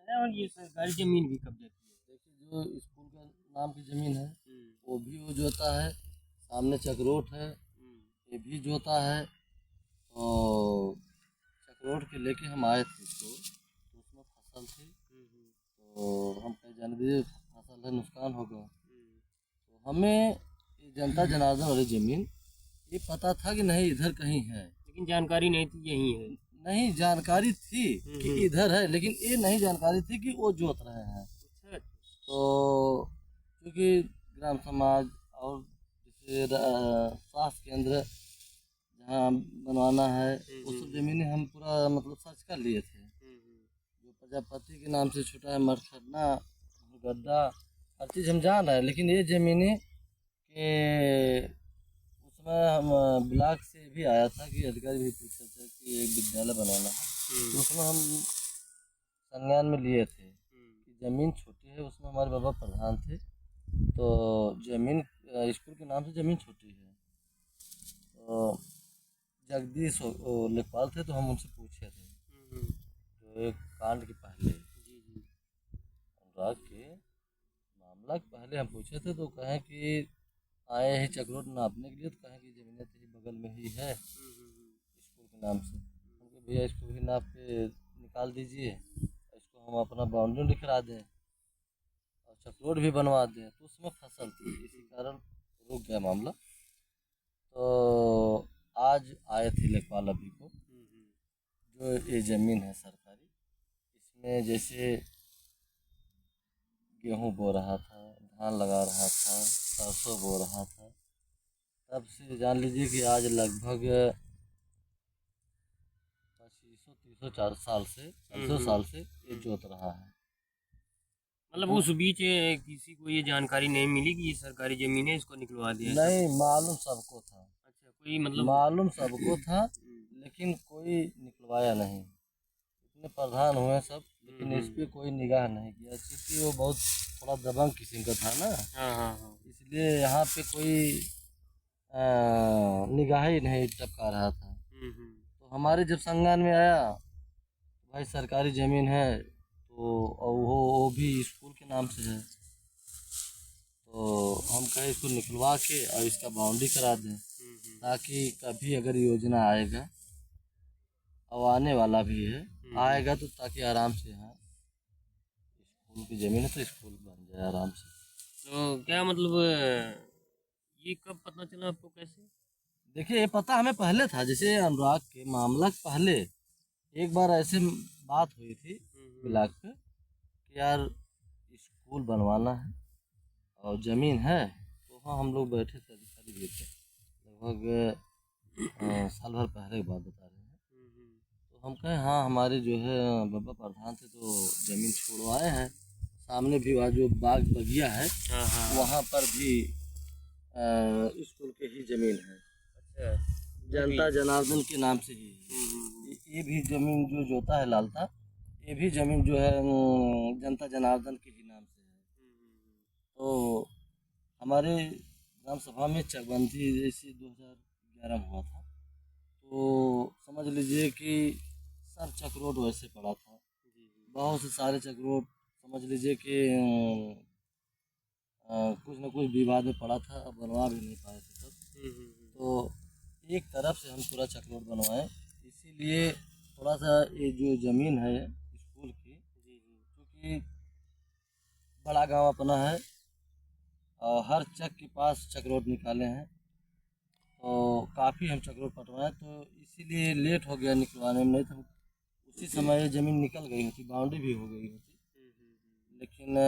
है और ये सरकारी जमीन भी कब्जा की है। देखिए जो स्कूल का नाम की ज़मीन है हम्म, वो भी वो जोता है, सामने चक्रोट है हम्म, ये भी जोता है। और चक्रोट के लेके हम आए थे इसको, तो उसमें फसल थी, हम्म, तो हम कहे जानवी फसल है नुकसान हो गया। हम्म, तो हमें ये जनता जनार्दन वाली ज़मीन ये पता था कि नहीं इधर कहीं है। लेकिन जानकारी नहीं थी यही है। नहीं जानकारी थी कि हम्म, इधर है, लेकिन ये नहीं जानकारी थी कि वो जोत रहे हैं। अच्छा, तो क्योंकि ग्राम समाज और जैसे स्वास्थ्य केंद्र जहाँ बनवाना है वो सब ज़मीनें हम पूरा मतलब सर्च कर लिए थे। जो प्रजापति के नाम से छूटा है मरखरना गड्ढा हर चीज़ हम जान रहे हैं, लेकिन ये ज़मीनें के उसमें हम ब्लॉक से भी आया था कि अधिकारी भी पूछे थे कि एक विद्यालय बनवाना है, तो उसमें हम संज्ञान में लिए थे कि ज़मीन छोटी है, उसमें हमारे बाबा प्रधान थे, तो ज़मीन स्कूल के नाम से ज़मीन छोटी है। तो जगदीश लेखपाल थे, तो हम उनसे पूछे थे जो एक कांड के पहले जी जी। अनुराग के मामला के पहले हम पूछे थे, तो कहें कि आए हैं चक्रोट नापने के लिए, तो कहें कि ज़मीनें तेरी बगल में ही है स्कूल के नाम से। हम कहे भैया इसको भी नाप के निकाल दीजिए, इसको हम अपना बाउंड्री दिखला दें और चक्रोट भी बनवा दें, तो उसमें फसल थी, इसी कारण रुक गया मामला। तो आज आए थे लेखपाल अभी को, जो ये ज़मीन है सरकारी, इसमें जैसे गेहूं बो रहा था, धान लगा रहा था, सरसों बो रहा था, तब से जान लीजिए कि आज लगभग 2500 300 4 साल से 500 साल से ये जोत रहा है। मतलब उस बीच किसी को ये जानकारी नहीं मिली कि ये सरकारी जमीन है, इसको निकलवा दिया सब। नहीं मालूम सबको था, अच्छा, कोई मतलब। मालूम सबको था, लेकिन कोई निकलवाया नहीं। इतने प्रधान हुए सब, लेकिन इस पे कोई निगाह नहीं किया, क्योंकि वो बहुत थोड़ा दबंग किस्म का था ना, हाँ हाँ हाँ। इसलिए यहाँ पे कोई निगाह ही नहीं टपका रहा था। तो हमारे जब संज्ञान में आया, तो भाई सरकारी ज़मीन है, तो और वो भी स्कूल के नाम से है, तो हम कहे इसको निकलवा के और इसका बाउंड्री करा दें, ताकि कभी अगर योजना आएगा और आने वाला भी है आएगा, तो ताकि आराम से यहाँ स्कूल की ज़मीन है तो स्कूल बन जाए आराम से। तो क्या मतलब ये कब पता चला आपको, कैसे? देखिए ये पता हमें पहले था, जैसे अनुराग के मामला के पहले एक बार ऐसे बात हुई थी ब्लॉक पे कि यार स्कूल बनवाना है और ज़मीन है, तो हाँ हम लोग बैठे थे, अधिकारी भी थे, लगभग साल भर पहले की बात बता रहे हैं। तो हम कहें हाँ हमारे जो है बाबा प्रधान थे, तो ज़मीन छुड़वाए हैं, सामने भी वहाँ जो बाग बगिया है हाँ हाँ। वहाँ पर भी स्कूल के ही ज़मीन है, अच्छा। जनता जनार्दन के नाम से ही है। ये भी ज़मीन जो जोता है लालता, ये भी ज़मीन जो है जनता जनार्दन के ही नाम से है। तो हमारे ग्राम सभा में चकबंदी जैसे 2011 में हुआ था, तो समझ लीजिए कि सब चक्रोट वैसे पड़ा था, बहुत से सारे चक्रोट समझ लीजिए कि कुछ न कुछ विवाद में पड़ा था, अब बनवा भी नहीं पाए थे सब। तो एक तरफ से हम पूरा चक्रोट बनवाएं, इसीलिए थोड़ा सा ये जो ज़मीन है स्कूल की, क्योंकि बड़ा गांव अपना है और हर चक के पास चक्रोट निकाले हैं, तो काफ़ी हम चक्रोट पटवाएं, तो इसीलिए लेट हो गया निकलवाने में, नहीं तो उसी समय ये ज़मीन निकल गई होती, बाउंड्री भी हो गई होती। लेकिन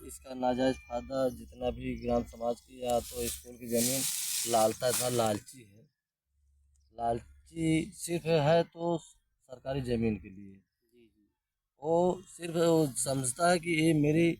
इसका नाजायज़ फ़ायदा जितना भी ग्राम समाज की या तो स्कूल की ज़मीन लालता इतना लालची है, लालची सिर्फ है तो सरकारी ज़मीन के लिए। वो सिर्फ वो समझता है कि ये मेरे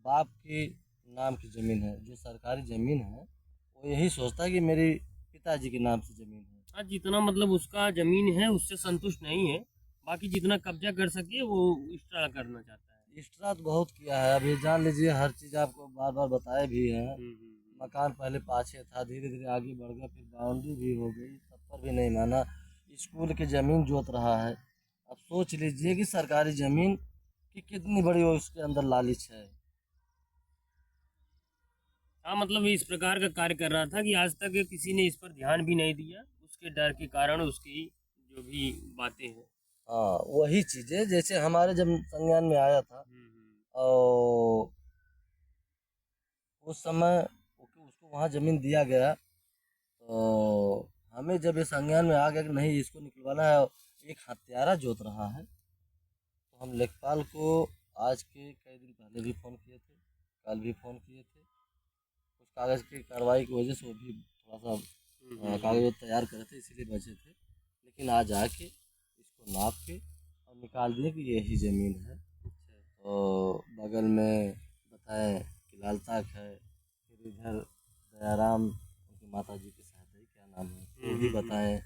बाप के नाम की ज़मीन है, जो सरकारी ज़मीन है वो यही सोचता है कि मेरे पिताजी के नाम से ज़मीन है। हाँ, जितना मतलब उसका जमीन है उससे संतुष्ट नहीं है, बाकी जितना कब्जा कर सके वो एक्स्ट्रा करना चाहता है। एक्स्ट्रा तो बहुत किया है, अभी जान लीजिए हर चीज़ आपको बार बार बताए भी हैं। मकान पहले पाछे था, धीरे धीरे आगे बढ़ गया, फिर बाउंड्री भी हो गई, तब पर भी नहीं माना, स्कूल की ज़मीन जोत रहा है। अब सोच लीजिए कि सरकारी ज़मीन कि कितनी बड़ी वो उसके अंदर लालच है। हाँ, मतलब इस प्रकार का कार्य कर रहा था कि आज तक किसी ने इस पर ध्यान भी नहीं दिया, उसके डर के कारण उसकी जो भी बातें हैं। हाँ, वही चीजें जैसे हमारे जब संज्ञान में आया था हम्म। और उस समय उसको वहाँ जमीन दिया गया, तो हमें जब ये संज्ञान में आ गया कि नहीं इसको निकलवाना है, एक हत्यारा जोत रहा है, तो हम लेखपाल को आज के कई दिन पहले भी फ़ोन किए थे, कल भी फ़ोन किए थे। कुछ कागज़ की कार्रवाई की वजह से वो भी थोड़ा सा कागज तैयार करे थे, इसीलिए बचे थे। लेकिन आज आके इसको नाप के और निकाल दिए कि यही ज़मीन है। तो बगल में बताएं कि लाल ताक है, फिर इधर दयाराम उनकी माता जी के साथ है, क्या नाम है वो भी बताएं,